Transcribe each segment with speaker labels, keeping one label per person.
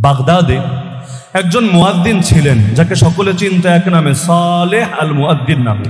Speaker 1: বাগদাদে একজন মুয়াদ্দিন ছিলেন যাকে সকলে চিনত এক নামে সালেহ আল মুয়াদ্দিন নামে।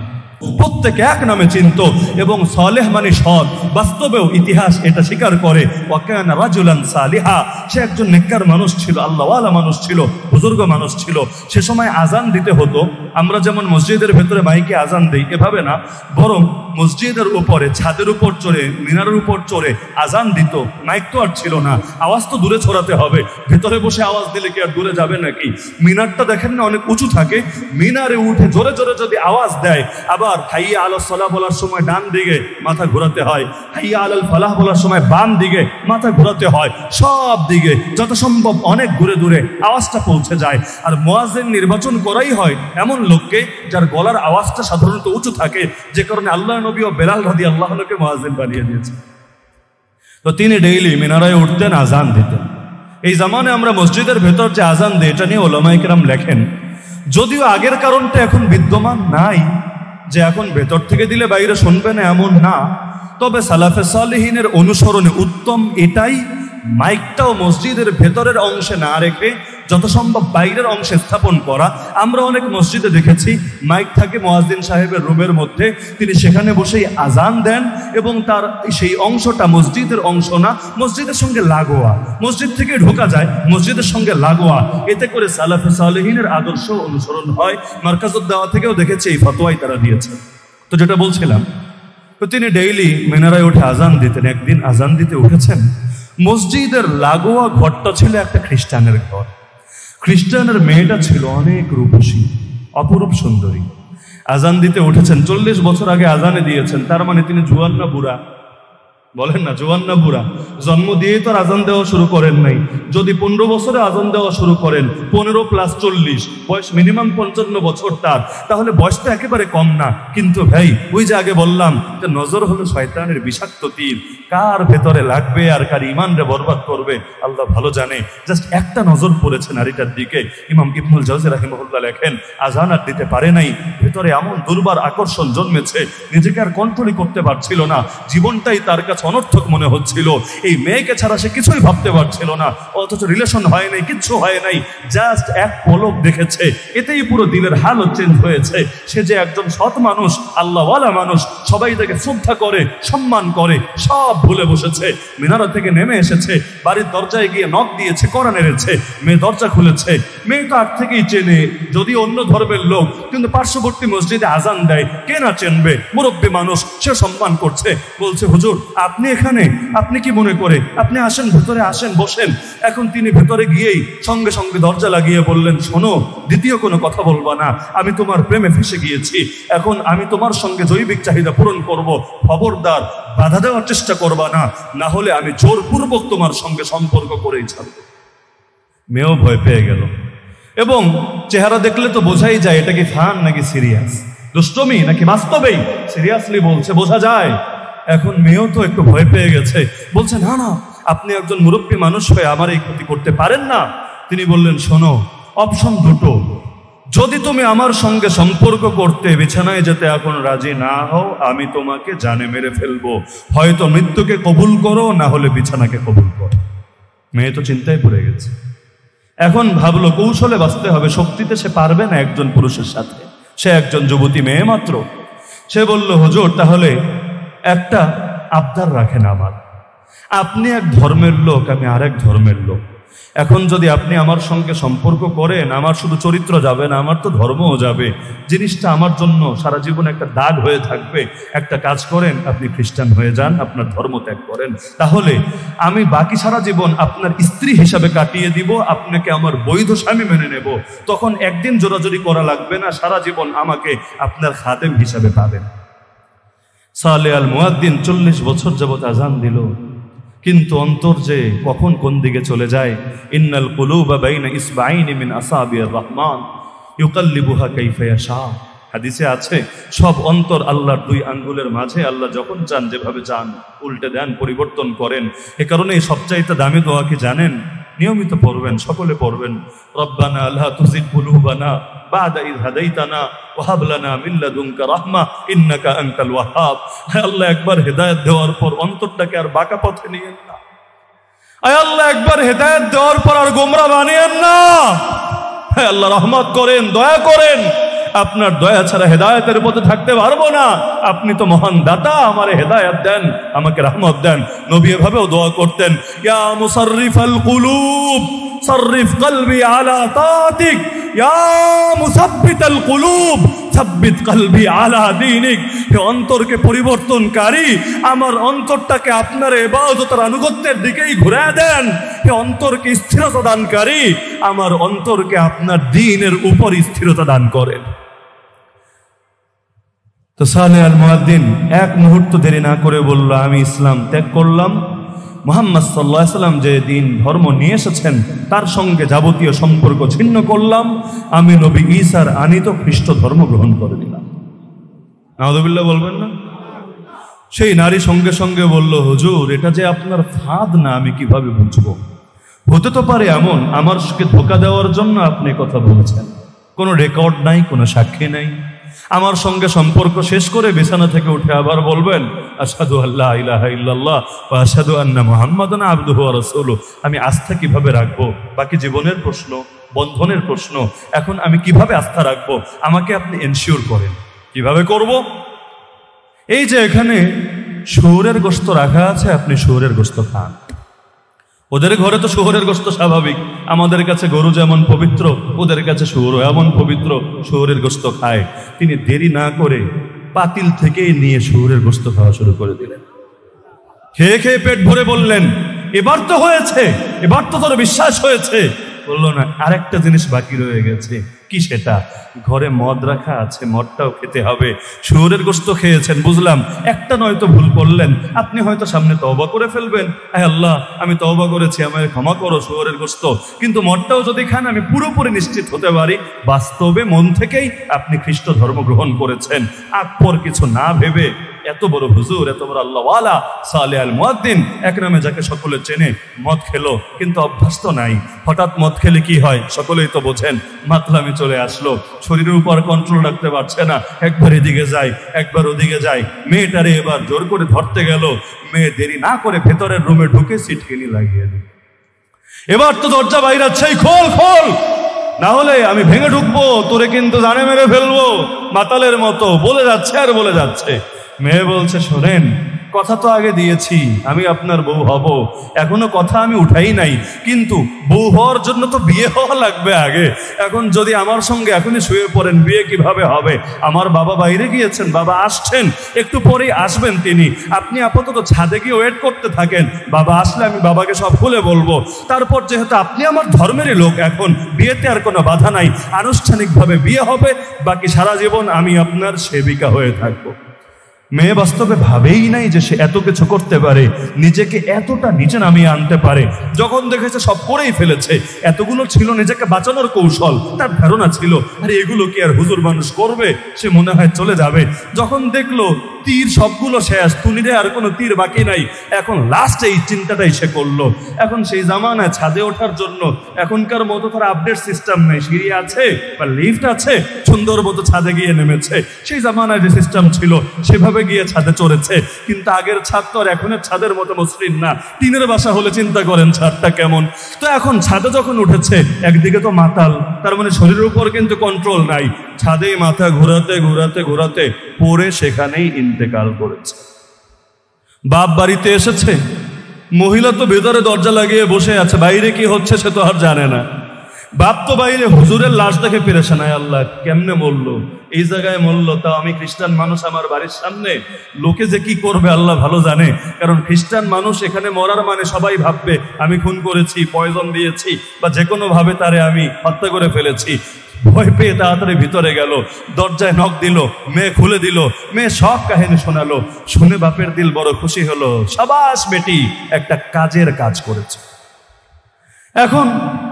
Speaker 1: প্রত্যেকে এক নামে চিনত এবং সালেহ মানে সৎ। বাস্তবেও ইতিহাস এটা স্বীকার করে ওয়াকানা রাজুলান সালিহা, সে একজন নেককার মানুষ ছিল, আল্লাহওয়ালা মানুষ ছিল, বুজুর্গ মানুষ ছিল। সে সময় আজান দিতে হতো, আমরা যেমন মসজিদের ভেতরে মাইকে আজান দিই এভাবে না, বরং মসজিদের উপরে ছাদের উপর চড়ে মিনারের উপর চড়ে আজান দিত। মাইক তো আর ছিল না, আওয়াজ তো দূরে ছড়াতে হবে, ভেতরে বসে আওয়াজ দিলে কি আর দূরে যাবে নাকি? মিনারটা দেখেন না অনেক উঁচু থাকে, মিনারে উঠে জোরে জোরে যদি আওয়াজ দেয়, আবার হাইয়া আলাস সালাহ বলার সময় ডান দিকে মাথা ঘোরাতে হয়, হাইয়া আলাল ফালাহ বলার সময় বাম দিকে মাথা ঘোরাতে হয়, সব দিকে যত সম্ভব অনেক দূরে দূরে আওয়াজটা পৌঁছে যায়। আর মুয়াজ্জিন নির্বাচন করাই হয় এমন লোককে যার গলার আওয়াজটা সাধারণত উঁচু থাকে, যে কারণে আল্লাহ নবী ও বেলাল রাদিয়াল্লাহু আনহুকে মুয়াজ্জিন বানিয়ে দিয়েছে। তো তিনি ডেইলি মিনারায় উঠতেন, আজান দিতেন। এই জামানে আমরা মসজিদের ভেতর যে আজান দিই এটা নিয়ে উলামায়ে কেরাম লেখেন, যদিও আগের কারণটা এখন বিদ্যমান নাই যে এখন ভেতর থেকে দিলে বাইরে শুনবে না এমন না, তবে সালাফে সালেহিনের অনুসরণে উত্তম এটাই, মাইকটাও মসজিদের ভেতরের অংশে না রেখে যত সম্ভব বাইরের অংশে স্থাপন করা। আমরা অনেক মসজিদে দেখেছি মাইক থাকে মুয়াজ্জিন সাহেবের রুমের মধ্যে, তিনি সেখানে বসেই আজান দেন এবং তার সেই অংশটা মসজিদের অংশ না, মসজিদের সঙ্গে লাগোয়া, মসজিদ থেকে ঢোকা যায় মসজিদের সঙ্গে লাগোয়া। এতে করে সালাফে সালেহিনের আদর্শ অনুসরণ হয়। মারকাজুদ দাওয়া থেকেও দেখেছি এই ফতোয়াই তারা দিয়েছে। তো যেটা বলছিলাম, তো তিনি ডেইলি মিনারায় উঠে আজান দিতেন। একদিন আজান দিতে উঠেছেন, মসজিদের লাগোয়া ঘরটা ছিল একটা খ্রিস্টানের ঘর। খ্রিস্টানের মেয়েটা ছিল অনেক রূপসী, অপরূপ সুন্দরী। আজান দিতে উঠেছেন, 40 বছর আগে আজানে দিয়েছেন, তার মানে তিনি জুয়ান না বুড়া? বলেন না, জুয়ান না বুড়া? জন্ম দিয়েই তো আজান দেওয়া শুরু করেন নাই। যদি 15 বছরে আজান দেওয়া শুরু করেন, 15 + 40 বয়স মিনিমাম 55 বছর তার, তাহলে বয়সটা একেবারে কম না। কিন্তু ভাই ওই যে আগে বললাম যে নজর হলো শয়তানের বিষাক্ত তীর, কার ভেতরে লাগবে আর কার ইমানরে বরবাদ করবে আল্লাহ ভালো জানে। জাস্ট একটা নজর পড়েছে নারীটার দিকে। ইমাম ইবনুল জাওজি রাহিমাহুল্লাহ লেখেন, আজান আর দিতে পারে নাই, ভেতরে এমন দুর্বার আকর্ষণ জন্মেছে, নিজেকে আর কন্ট্রোলই করতে পারছিল না। জীবনটাই তার কাছে অনর্থক মনে হচ্ছিল। এই মেয়েকে ছাড়া সে কিছুই ভাবতে পারছিল না, অথচ রিলেশন হয় নাই, কিচ্ছু হয় নাই, জাস্ট এক পলক দেখেছে, এতেই পুরো দিলের হালত চেঞ্জ হয়েছে। সে যে একজন সৎ মানুষ, আল্লাহওয়ালা মানুষ, সবাই তাকে শ্রদ্ধা করে, সম্মান করে, সব ভুলে বসেছে। মিনারা থেকে নেমে এসেছে, বাড়ির দরজায় গিয়ে নক দিয়েছে, কড়া নেড়েছে, মেয়ে দরজা খুলেছে। মেয়ে তো আগ থেকেই চেনে, যদি অন্য ধর্মের লোক, কিন্তু পার্শ্ববর্তী মসজিদে আজান দেয়, কে না চেনবে, মুরব্বী মানুষ, সে সম্মান করছে। বলছে, হুজুর আপনি এখানে, আপনি কি মনে করে, আপনি আসেন, ভেতরে আসেন, বসেন। এখন তিনি ভেতরে গিয়েই সঙ্গে সঙ্গে দরজা লাগিয়ে বললেন, শোনো, দ্বিতীয় কোনো কথা বলবা না, আমি তোমার প্রেমে ফেসে গিয়েছি, এখন আমি তোমার সঙ্গে জৈবিক চাহিদা পূরণ করব, খবরদার বাধা দেওয়ার চেষ্টা করবা না, না হলে আমি জোরপূর্বক তোমার সঙ্গে সম্পর্ক করেই ছাড়ব। মেয়েও ভয় পেয়ে গেল, এবং চেহারা দেখলে তো বোঝাই যায় এটা কি ফান নাকি সিরিয়াস, দুষ্টমি নাকি বাস্তবেই সিরিয়াসলি বলছে, বোঝা যায়। এখন মেয়েও তো একটু ভয় পেয়ে গেছে, বলছে, না না, আপনি একজন মুরব্বী মানুষ হয়ে আমার এই ক্ষতি করতে পারেন না। তিনি বললেন, শোনো, অপশন দুটো, যদি তুমি আমার সঙ্গে সম্পর্ক করতে, বিছানায় যেতে এখন রাজি না হও, আমি তোমাকে জানে মেরে ফেলবো, হয়তো মৃত্যুকে কবুল করো, না হলে বিছানাকে কবুল করো। মেয়ে তো চিন্তায় পড়ে গেছে। এখন ভাবলো কৌশলে বাঁচতে হবে, শক্তিতে সে পারবে না একজন পুরুষের সাথে, সে একজন যুবতী মেয়ে মাত্র। সে বলল, হুজুর তাহলে একটা আবদার রাখেন আমার, আপনি এক ধর্মের লোক, আমি আরেক ধর্মের লোক, এখন যদি আপনি আমার সঙ্গে সম্পর্ক করেন, আমার শুধু চরিত্র যাবে না, আমার তো ধর্মও যাবে, জিনিসটা আমার জন্য সারা জীবন একটা দাগ হয়ে থাকবে। একটা কাজ করেন, আপনি খ্রিস্টান হয়ে যান, আপনার ধর্ম ত্যাগ করেন, তাহলে আমি বাকি সারা জীবন আপনার স্ত্রী হিসাবে কাটিয়ে দিব, আপনাকে আমার বৈধ স্বামী মেনে নেব, তখন একদিন জোরাজোরি করা লাগবে না, সারা জীবন আমাকে আপনার খাদেম হিসাবে পাবেন। সালেহ আল মুয়াদ্দিন 40 বছর যাবত আজান দিল, কিন্তু অন্তর যে কখন কোন দিকে চলে যায়। ইন্নাল কুলুবা বাইনা ইসবাইনি মিন আসাবির রহমান ইউকাল্লিবুহা কাইফা ইয়াশা, হাদিসে আছে সব অন্তর আল্লাহর 2 আঙ্গুলের মাঝে, আল্লাহ যখন চান যেভাবে চান উল্টে দেন, পরিবর্তন করেন। এ কারণে সবচাইতে দামি দোয়া কি জানেন? নিয়মিত পড়বেন, সকলে পড়বেন, রব্বানা লা তুযিগ কুলুবানা বা'দা ইয হাদাইতানা ওয়া হাব লানা মিন লাদুনকা রাহমা ইন্নাকা আনতাল ওয়াহ্হাব। আল্লাহ একবার হেদায়েত দেওয়ার পর অন্তরটাকে আর বাঁকা পথে নিয়েন না। আয় আল্লাহ, একবার হেদায়েত দেওয়ার পর আর গোমরা বানিয়েন না। হে আল্লাহ, রহমত করেন, দয়া করেন। আপনার দয়া ছাড়া হেদায়েতের পথে থাকতে পারবো না। আপনি তো মহান দাতা, আমারে হেদায়েত দেন, আমাকে রহমত দেন। নবী এভাবেও দোয়া করতেন, ইয়া মুসাররিফাল কুলুব সাররিফ কলবি আলা তাতিক, ইয়া মুসাব্বিতাল কুলুব সাব্বিত কলবি আলা দীনিক। হে অন্তরকে পরিবর্তনকারী, আমার অন্তরটাকে আপনার ইবাদতের আনুগত্যের দিকেই ঘুরিয়ে দেন। হে অন্তরকে স্থিরতা দানকারী, আমার অন্তরকে আপনার দ্বীনের উপর স্থিরতা দান করেন। তো সালেহ আল মুয়াদ্দিন এক মুহূর্ত দেরি না করে বলল, আমি ইসলাম ত্যাগ করলাম। মুহাম্মদ সাল্লাল্লাহু আলাইহি ওয়াসাল্লাম যে দিন ধর্ম নিয়ে এসেছেন তার সঙ্গে যাবতীয় সম্পর্ক ছিন্ন করলাম। আমি নবী ঈসার আনিত খ্রিস্ট ধর্ম গ্রহণ করে নিলাম। নাউযুবিল্লাহ বলবেন না? সেই নারী সঙ্গে সঙ্গে বলল, হুজুর, এটা যে আপনার ফাঁদ না, আমি কিভাবে বুঝবো? হতে তো পারে এমন আমার সঙ্গে ধোঁকা দেওয়ার জন্য আপনি কথা বলেছেন। কোনো রেকর্ড নাই, কোনো সাক্ষী নাই। আমার সঙ্গে সম্পর্ক শেষ করে বিছানা থেকে উঠে আবার বলবেন, আশহাদু আল্লা ইলাহা ইল্লাল্লাহ ওয়া আশহাদু আন্না মুহাম্মাদান আবদুহু ওয়া রাসূলুহু। আমি আস্থা কিভাবে রাখবো? বাকি জীবনের প্রশ্ন, বন্ধনের প্রশ্ন। এখন আমি কিভাবে আস্থা রাখবো? আমাকে আপনি এনশিওর করেন। কিভাবে করব? এই যে এখানে শুয়োরের গোশত রাখা আছে, আপনি শুয়োরের গোশত খান। ওদের ঘরে তো শুয়োরের গোশত স্বাভাবিক। আমাদের কাছে গরু যেমন পবিত্র, ওদের কাছে শুয়োরও এমন পবিত্র, শুয়োরের গোশত খায়। তিনি দেরি না করে পাতিল থেকেই নিয়ে শুয়োরের গোশত খাওয়া শুরু করে দিলেন। খেয়ে খেয়ে পেট ভরে বললেন, এবার তো হয়েছে, এবার তো তোর বিশ্বাস হয়েছে। বললো না, আরেকটা জিনিস বাকি রয়ে গেছে। কি সেটা? ঘরে মদ রাখা আছে, মদটাও খেতে হবে। শুয়োরের গোশত খেয়েছেন বুঝলাম, একটা নয়তো ভুল করলেন। আপনি হয়তো সামনে তওবা করে ফেলবেন, আয় আল্লাহ, আমি তওবা করেছি, আমায় ক্ষমা করো শুয়োরের গোশত। কিন্তু মদটাও যদি খান, আমি পুরোপুরি নিশ্চিত হতে পারি বাস্তবে মন থেকেই আপনি খ্রিস্ট ধর্ম গ্রহণ করেছেন। আকবর কিছু না ভেবে এত বড় হুজুর, এত বড় আল্লাহওয়ালা সালেহ আল মুয়াদ্দিন, এক নামে যাকে সকলে চেনে, মদ খেলো, কিন্তু অভ্যাস তো নাই। হঠাৎ মদ খেলে কি হয় সকলেই তো বোঝেন, মাতলামি চলে আসলো, শরীরের উপর কন্ট্রোল রাখতে পারছে না, একবার এদিকে যায়, একবার ওদিকে যায়। মেয়েটারে এবার জোর করে ধরতে গেল, মেয়ে দেরি না করে ভেতরের রুমে ঢুকে সিটকিনি লাগিয়ে দিল। এবার তো দরজা বাইরাচ্ছে, খোল খোল, না হলে আমি ভেঙে ঢুকবো, তোরে কিন্তু জানে মেরে ফেলবো। মাতালের মতো বলে যাচ্ছে আর বলে যাচ্ছে। মেয়ে বলছে, শোনেন, কথা তো আগে দিয়েছি আমি আপনার বউ হব, এখনো কথা আমি উঠাই নাই, কিন্তু বউ হওয়ার জন্য তো বিয়ে হওয়া লাগবে আগে। এখন যদি আমার সঙ্গে এখনই শুয়ে পড়েন, বিয়ে কিভাবে হবে? আমার বাবা বাইরে গিয়েছেন, বাবা আসছেন, একটু পরেই আসবেন তিনি। আপনি আপাতত ছাদে গিয়ে ওয়েট করতে থাকেন, বাবা আসলে আমি বাবাকে সব খুলে বলবো। তারপর যেহেতু আপনি আমার ধর্মেরই লোক, এখন বিয়েতে আর কোনো বাধা নাই, আনুষ্ঠানিকভাবে বিয়ে হবে, বাকি সারা জীবন আমি আপনার সেবিকা হয়ে থাকবো। মেয়ে বাস্তবে ভাবেই নাই যে সে এত কিছু করতে পারে, নিজেকে এতটা নিচে নামিয়ে আনতে পারে। যখন দেখেছে সব করেই ফেলেছে, এতগুলো ছিল নিজেকে বাঁচানোর কৌশল, তার ধারণা ছিল আরে এগুলো কি আর হুজুর মানুষ করবে, সে মনে হয় চলে যাবে। যখন দেখলো তীর সবগুলো শেষ, তুলিরে আর কোনো তীর বাকি নাই, এখন লাস্টে এই চিন্তাটাই সে করলো। এখন সেই জামানায় ছাদে ওঠার জন্য এখনকার মতো তার আপডেট সিস্টেম নেই, সিঁড়ি আছে বা লিফট আছে, সুন্দর মতো ছাদে গিয়ে নেমেছে। সেই জামানায় যে সিস্টেম ছিল সেভাবে গিয়ে ছাদে চড়েছে। কিন্তু আগের ছাদ তো আর এখনের ছাদের মতো মসৃণ না, টিনের বাসা হলে চিন্তা করেন ছাদটা কেমন। তো এখন ছাদে যখন উঠেছে, একদিকে তো মাতাল, তার মানে শরীরের উপর কিন্তু কন্ট্রোল নাই, ছাদেই মাথা ঘোরাতে ঘোরাতে ঘোরাতে পড়ে সেখানেই ইন্তেকাল করেছে। বাপ বাড়িতে এসেছে, মহিলা তো ভেতরে দরজা লাগিয়ে বসে আছে, বাইরে কি হচ্ছে সে তো আর জানে না। বাপ তো বাইরে হুজুরের লাশ দেখে পেরেছে না, আল্লাহ কেমনে মরলো, এই জায়গায় মরলো, তাও আমি খ্রিস্টান মানুষ আমার বাড়ির সামনে, লোকে যে কি করবে আল্লাহ ভালো জানে। কারণ খ্রিস্টান মানুষ এখানে মরার মানে সবাই ভাববে আমি খুন করেছি, পয়জন দিয়েছি, বা যে কোনো ভাবে তারে আমি হত্যা করে ফেলেছি। ভয় পেয়ে তাড়াতাড়ি ভিতরে গেল, দরজায় নক দিল, মেয়ে খুলে দিল, মেয়ে সব কাহিনী শোনালো। শুনে বাপের দিল বড় খুশি হলো, সাবাস বেটি, একটা কাজের কাজ করেছে। এখন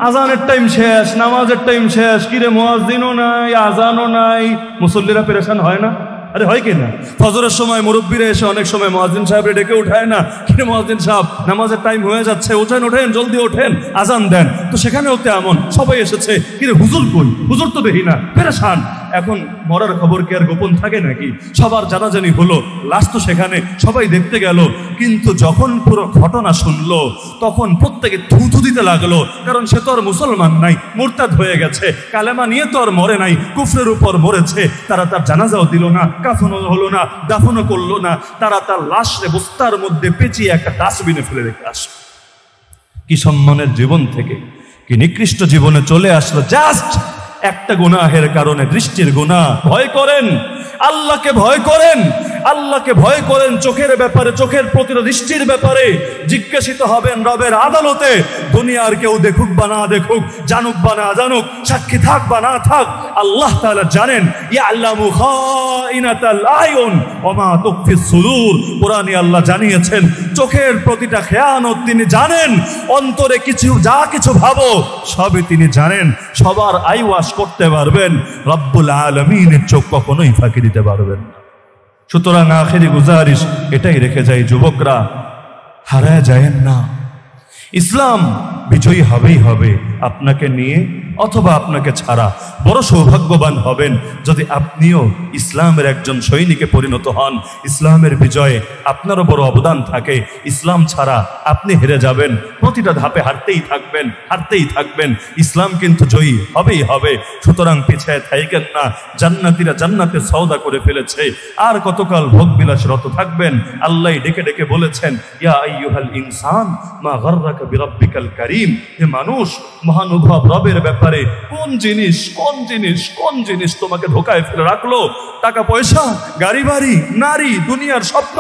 Speaker 1: আজানের টাইম শেষ, নামাজের টাইম শেষ, কিরে মুয়াজ্জিনও নাই, আজানও নাই, মুসল্লিরা পেরেশান হয় না? আরে হয় কিনা? ফজরের সময় মুরব্বীরা এসে অনেক সময় মুয়াজ্জিন সাহেবরে ডেকে উঠায় না, কিরে মুয়াজ্জিন সাহেব নামাজের টাইম হয়ে যাচ্ছে, ওঠেন ওঠেন, জলদি ওঠেন, আজান দেন। তো সেখানেও তেমন সবাই এসেছে, কিরে হুজুর কই, হুজুর তো দেখি না, পেরেশান। এখন মরার খবর কি আর গোপন থাকে নাকি? সবার জানাজানি হলো, লাশ তো সেখানে, সবাই দেখতে গেল। কিন্তু যখন পুরো ঘটনা শুনলো তখন প্রত্যেকে থুথু দিতে লাগলো, কারণ সে তো আর মুসলমান নাই, মুরতাদ হয়ে গেছে, কালেমা নিয়ে তো আর মরে নাই, কুফরের উপর মরেছে। তারা তার জানাজাও দিল না, কাফনও হলো না, দাফনও করলো না। তারা তার লাশে বস্তার মধ্যে পেঁচিয়ে একটা ডাস্টবিনে ফেলে রেখে আসলো। কি সম্মানের জীবন থেকে কি নিকৃষ্ট জীবনে চলে আসলো, জাস্ট একটা গুনাহের কারণে, দৃষ্টির গুনাহ। ভয় করেন, আল্লাহকে ভয় করেন, আল্লাহকে ভয় করেন। চোখের ব্যাপারে, চোখের প্রতি দৃষ্টির ব্যাপারে জিজ্ঞাসিত হবেন রবের আদালতে। দুনিয়ার কেউ দেখুক বা না দেখুক, জানুক বা না জানুক, সাক্ষী থাক বা না থাক, আল্লাহ তাআলা জানেন। ইয়ালামু খাইনাতাল আয়ুন ওয়া মা তুখফিস সুদূর। কোরআনে আল্লাহ জানিয়েছেন চোখের প্রতিটা খেয়ানত তিনি জানেন, অন্তরে কিছু যা কিছু ভাবো সবই তিনি জানেন। সবার আইওয়াশ করতে পারবেন, রব্বুল আলামিনের চোখ কখনোই ফাঁকি দিতে পারবেন না। সুতরাং আখেরি গুজারিশ এটাই রেখে যাই, যুবকরা হারায় যায়েন না। ইসলাম বিজয়ী হবেই হবে, আপনাকে নিয়ে অথবা আপনাকে ছাড়া। বড় সৌভাগ্যবান হবেন যদি আপনিও ইসলামের একজন সৈনিকে পরিণত হন। ইসলামের বিজয়ে আপনারও বড় অবদান থাকে। ইসলাম ছাড়া আপনি হেরে যাবেন, প্রতিটা ধাপে হারতেই থাকবেন, হারতেই থাকবেন। ইসলাম কিন্তু জয়ী হবেই হবে। সুতরাং পিছায় থাইকেন না। জান্নাতীরা জান্নাতে সওদা করে ফেলেছে, আর কতকাল ভোগ বিলাসরত থাকবেন? আল্লাহ ডেকে ডেকে বলেছেন, ইয়া আইয়ুহাল ইনসান মা গাররাকা বিরাব্বিকাল কারীম। হে মানুষ, মহানুভব রবের ব্যাপারে কোন জিনিস তোমাকে ধোকায় ফেলে রাখলো? টাকা পয়সা, গাড়ি বাড়ি, নারী, দুনিয়ার স্বপ্ন,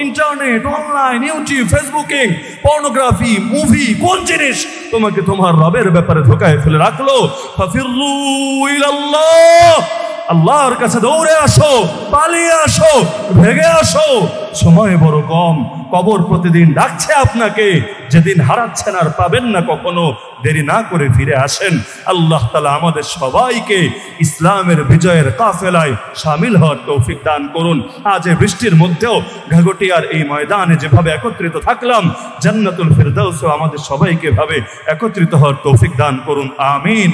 Speaker 1: internet, online, YouTube, Facebooking, pornography, movie, কোন জিনিস তোমাকে তোমার রবের ব্যাপারে ধোকায় ফেলে রাখলো? ফাফিরু ইলাল্লাহ, আল্লাহর কাছে দৌড়ে আসো, পালিয়ে আসো, ভেগে আসো। সময় বড় কম, কবর প্রতিদিন ডাকছে আপনাকে, যেদিন হারাচ্ছেন আর পাবেন না কখনো। দেরি না করে ফিরে আসেন। আল্লাহ তাআলা আমাদের সবাইকে ইসলামের বিজয়ের কাফেলায় শামিল হওয়ার তৌফিক দান করুন। আজ এই বৃষ্টির মধ্যেও ঘাগটিয়ার এই ময়দানে যেভাবে একত্রিত থাকলাম, জান্নাতুল ফিরদাউসে আমাদের সবাইকে ভাবে একত্রিত হওয়ার তৌফিক দান করুন। আমিন।